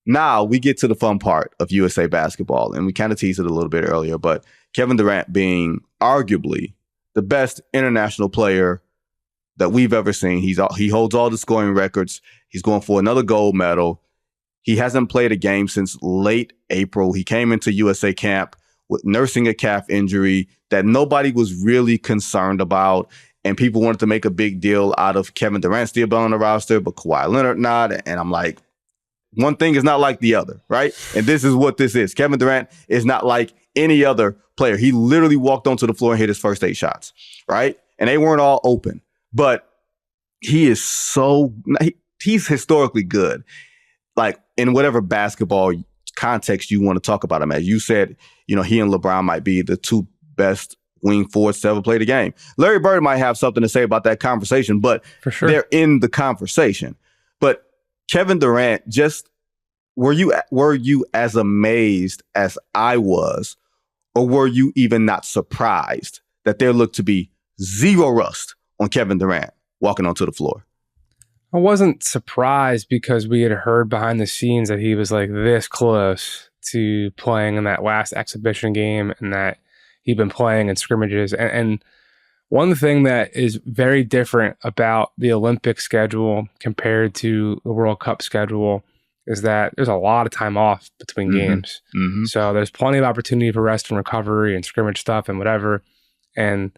Now we get to the fun part of USA basketball, and we kind of teased it a little bit earlier, but Kevin Durant being arguably the best international player that we've ever seen. He holds all the scoring records. He's going for another gold medal. He hasn't played a game since late April. He came into USA camp with nursing a calf injury that nobody was really concerned about. And people wanted to make a big deal out of Kevin Durant still being on the roster, but Kawhi Leonard not. And I'm like, one thing is not like the other, right? And this is what this is. Kevin Durant is not like any other player. He literally walked onto the floor and hit his first 8 shots, right? And they weren't all open. But he's historically good. Like, in whatever basketball context you want to talk about him as. You said, he and LeBron might be the 2 best wing forwards to ever play the game. Larry Bird might have something to say about that conversation, but for sure, they're in the conversation. But Kevin Durant, were you as amazed as I was, or were you even not surprised that there looked to be zero rust on Kevin Durant walking onto the floor? I wasn't surprised because we had heard behind the scenes that he was like this close to playing in that last exhibition game and that he'd been playing in scrimmages. And one thing that is very different about the Olympic schedule compared to the World Cup schedule is that there's a lot of time off between games. Mm-hmm. So there's plenty of opportunity for rest and recovery and scrimmage stuff and whatever. And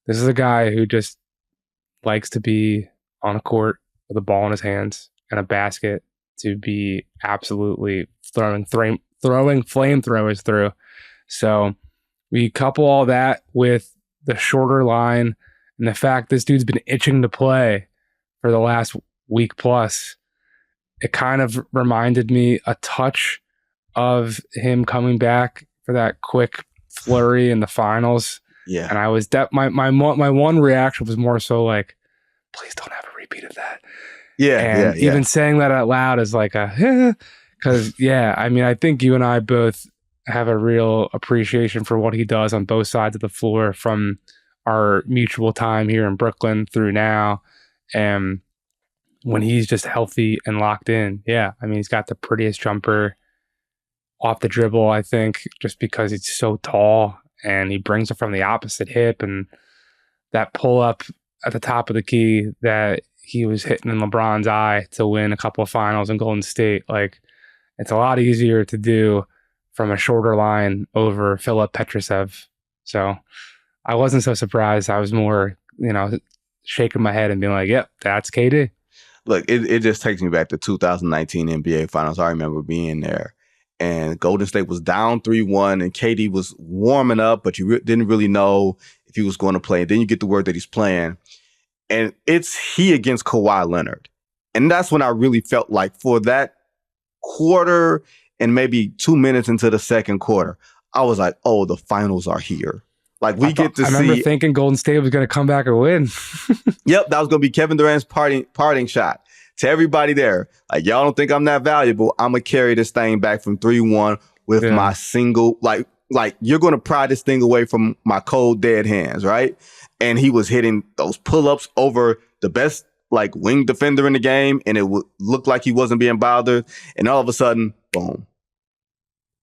this is a guy who just likes to be on a court with a ball in his hands and a basket to be absolutely throwing flamethrowers through. So we couple all that with the shorter line and the fact this dude's been itching to play for the last week plus. It kind of reminded me a touch of him coming back for that quick flurry in the finals. Yeah. And I was my one reaction was more so like, please don't have a repeat of that. Yeah. And even saying that out loud is like because I think you and I both have a real appreciation for what he does on both sides of the floor from our mutual time here in Brooklyn through now. And when he's just healthy and locked in, he's got the prettiest jumper off the dribble, I think, just because he's so tall and he brings it from the opposite hip, and that pull up at the top of the key that he was hitting in LeBron's eye to win a couple of finals in Golden State. Like, it's a lot easier to do from a shorter line over Filip Petrusev. So I wasn't so surprised. I was more, shaking my head and being like, yep, that's KD. Look, it just takes me back to 2019 NBA Finals. I remember being there, and Golden State was down 3-1, and KD was warming up, but you didn't really know if he was going to play. And then you get the word that he's playing, and it's he against Kawhi Leonard. And that's when I really felt like for that quarter and maybe 2 minutes into the second quarter, I was like, oh, the finals are here. Like, I remember thinking Golden State was going to come back and win. Yep, that was going to be Kevin Durant's parting shot to everybody there. Like, y'all don't think I'm that valuable. I'm going to carry this thing back from 3-1 with my single, like you're going to pry this thing away from my cold, dead hands, right? And he was hitting those pull-ups over the best, wing defender in the game, and it looked like he wasn't being bothered. And all of a sudden, boom.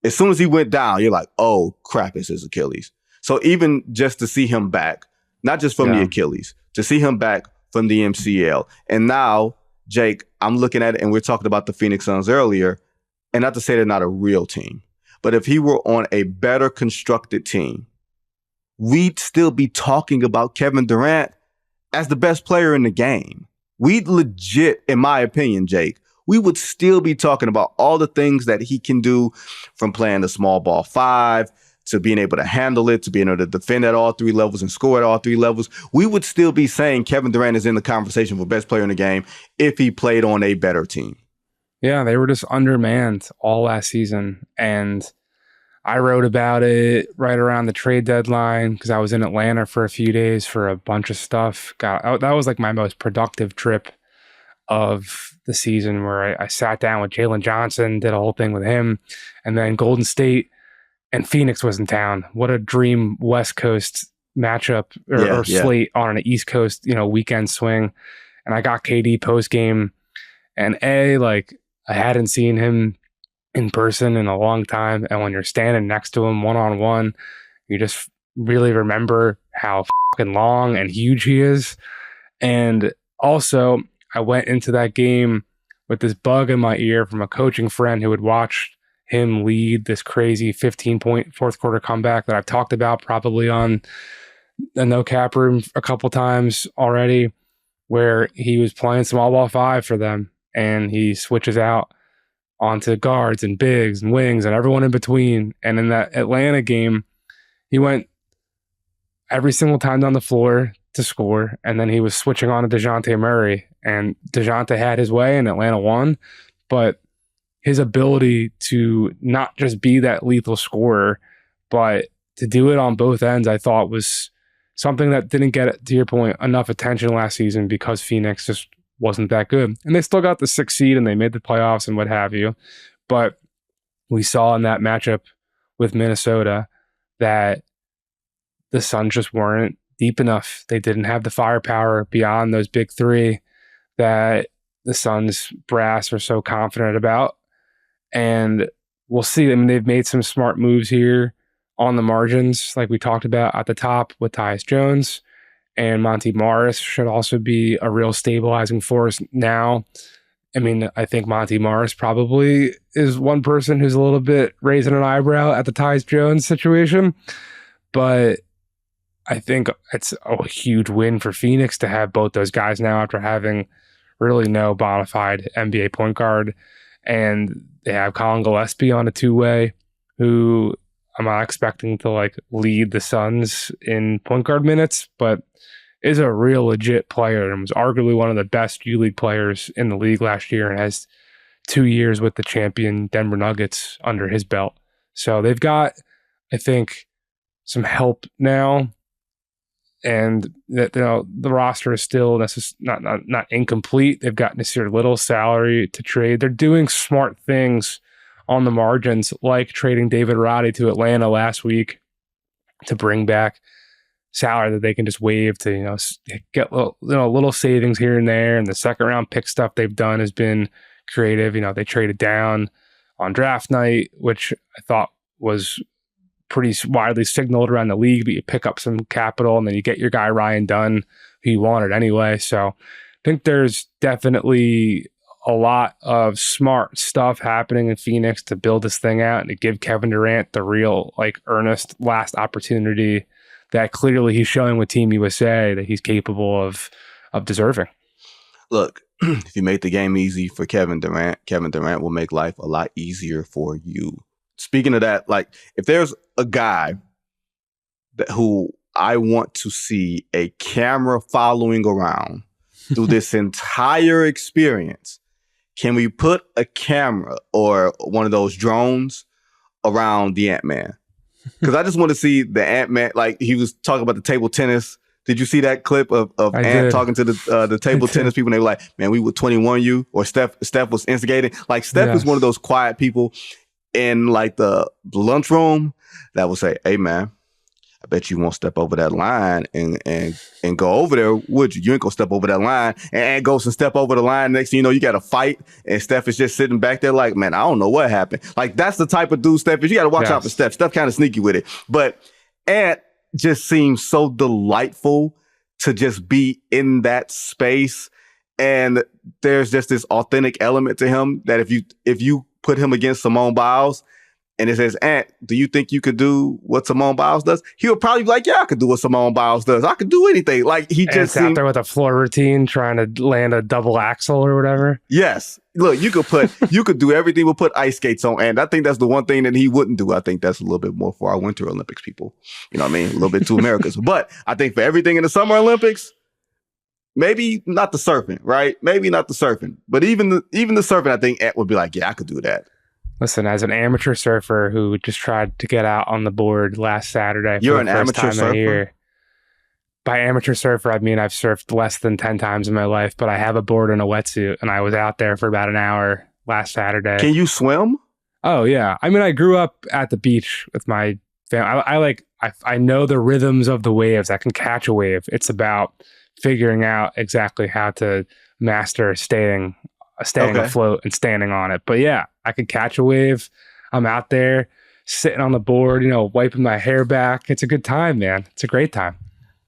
As soon as he went down, you're like, oh, crap, it's his Achilles. So even just to see him back, not just from the Achilles, to see him back from the MCL. And now, Jake, I'm looking at it, and we're talking about the Phoenix Suns earlier, and not to say they're not a real team, but if he were on a better constructed team, we'd still be talking about Kevin Durant as the best player in the game. We'd legit, in my opinion, Jake, we would still be talking about all the things that he can do, from playing the small ball 5 to being able to handle it, to being able to defend at all 3 levels and score at all 3 levels. We would still be saying Kevin Durant is in the conversation for best player in the game if he played on a better team. Yeah, they were just undermanned all last season. And I wrote about it right around the trade deadline because I was in Atlanta for a few days for a bunch of stuff. That was like my most productive trip of the season, where I sat down with Jalen Johnson, did a whole thing with him, and then Golden State and Phoenix was in town. What a dream West Coast matchup or slate on an East Coast, weekend swing. And I got KD post game, and I hadn't seen him in person in a long time. And when you're standing next to him one-on-one, you just really remember how fucking long and huge he is. And also, I went into that game with this bug in my ear from a coaching friend who had watched him lead this crazy 15-point fourth quarter comeback that I've talked about probably on the No Cap Room a couple times already, where he was playing small ball 5 for them, and he switches out onto guards and bigs and wings and everyone in between. And in that Atlanta game, he went every single time down the floor to score, and then he was switching on to DeJounte Murray, and DeJounte had his way and Atlanta won. But his ability to not just be that lethal scorer, but to do it on both ends, I thought was something that didn't get, to your point, enough attention last season because Phoenix just wasn't that good. And they still got the 6th seed and they made the playoffs and what have you. But we saw in that matchup with Minnesota that the Suns just weren't deep enough. They didn't have the firepower beyond those big 3 that the Suns brass are so confident about. And we'll see. I mean, they've made some smart moves here on the margins, like we talked about at the top with Tyus Jones, and Monty Morris should also be a real stabilizing force now. I mean, I think Monty Morris probably is one person who's a little bit raising an eyebrow at the Tyus Jones situation, but I think it's a huge win for Phoenix to have both those guys now after having really no bona fide NBA point guard. And they have Colin Gillespie on a 2-way, who I'm not expecting to like lead the Suns in point guard minutes, but is a real legit player and was arguably one of the best U-League players in the league last year and has 2 years with the champion Denver Nuggets under his belt. So they've got, I think, some help now. And that, you know, the roster is still not incomplete. They've got Nasir Little's salary to trade. They're doing smart things on the margins, like trading David Roddy to Atlanta last week to bring back salary that they can just waive to, you know, get little savings here and there. And the second round pick stuff they've done has been creative. You know, they traded down on draft night, which I thought was pretty widely signaled around the league, but you pick up some capital and then you get your guy Ryan Dunn, who you wanted anyway. So I think there's definitely a lot of smart stuff happening in Phoenix to build this thing out and to give Kevin Durant the real, like, earnest last opportunity that clearly he's showing with Team USA that he's capable of deserving. Look, if you make the game easy for Kevin Durant will make life a lot easier for you. Speaking of that, like, if there's a guy who I want to see a camera following around through this entire experience, can we put a camera or one of those drones around the Ant-Man? Because I just want to see the Ant-Man, like he was talking about the table tennis. Did you see that clip of Ant talking to the table tennis people? And they were like, man, we would 21 you, or Steph was instigating. Like, Steph is one of those quiet people in like the lunchroom that will say, hey man, I bet you won't step over that line and go over there, would you? You ain't gonna step over that line. And goes and step over the line. Next thing you know, you got a fight, and Steph is just sitting back there like, man, I don't know what happened. Like, that's the type of dude Steph is. You got to watch out for Steph. Steph kind of sneaky with it. But Ant just seems so delightful to just be in that space. And there's just this authentic element to him that if you put him against Simone Biles and it says, Ant, do you think you could do what Simone Biles does? He would probably be like, yeah, I could do what Simone Biles does. I could do anything. Like, he just out there with a floor routine trying to land a double axel or whatever. Yes. Look, you could do everything. We'll put ice skates on. And I think that's the one thing that he wouldn't do. I think that's a little bit more for our Winter Olympics people. You know what I mean? A little bit too Americans. But I think for everything in the Summer Olympics, maybe not the surfing, right? Maybe not the surfing. But even the surfing, I think Ant would be like, yeah, I could do that. Listen, as an amateur surfer who just tried to get out on the board last Saturday, you're an amateur surfer. By amateur surfer, I mean I've surfed less than 10 times in my life, but I have a board and a wetsuit, and I was out there for about an hour last Saturday. Can you swim? Oh yeah, I mean I grew up at the beach with my family. I know the rhythms of the waves. I can catch a wave. It's about figuring out exactly how to master staying staying afloat and standing on it. But yeah, I could catch a wave. I'm out there sitting on the board, wiping my hair back. It's a good time, man. It's a great time.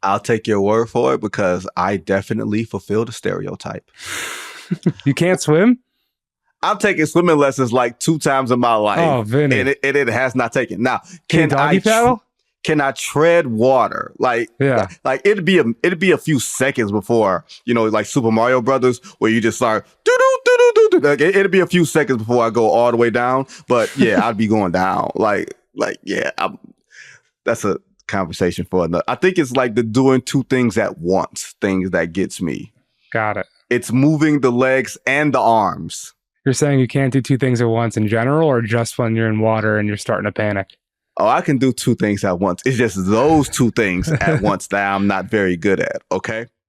I'll take your word for it because I definitely fulfill the stereotype. You can't swim? I'm taking swimming lessons like 2 times in my life. Oh, Vinny. And it has not taken. Now, can I paddle? Can I tread water? Like it'd be a few seconds before, like Super Mario Brothers, where you just start like it'd be a few seconds before I go all the way down. But yeah, I'd be going down. That's a conversation for another. I think it's like the doing 2 things at once, things that gets me. Got it. It's moving the legs and the arms. You're saying you can't do 2 things at once in general, or just when you're in water and you're starting to panic? Oh, I can do 2 things at once. It's just those 2 things at once that I'm not very good at. Okay.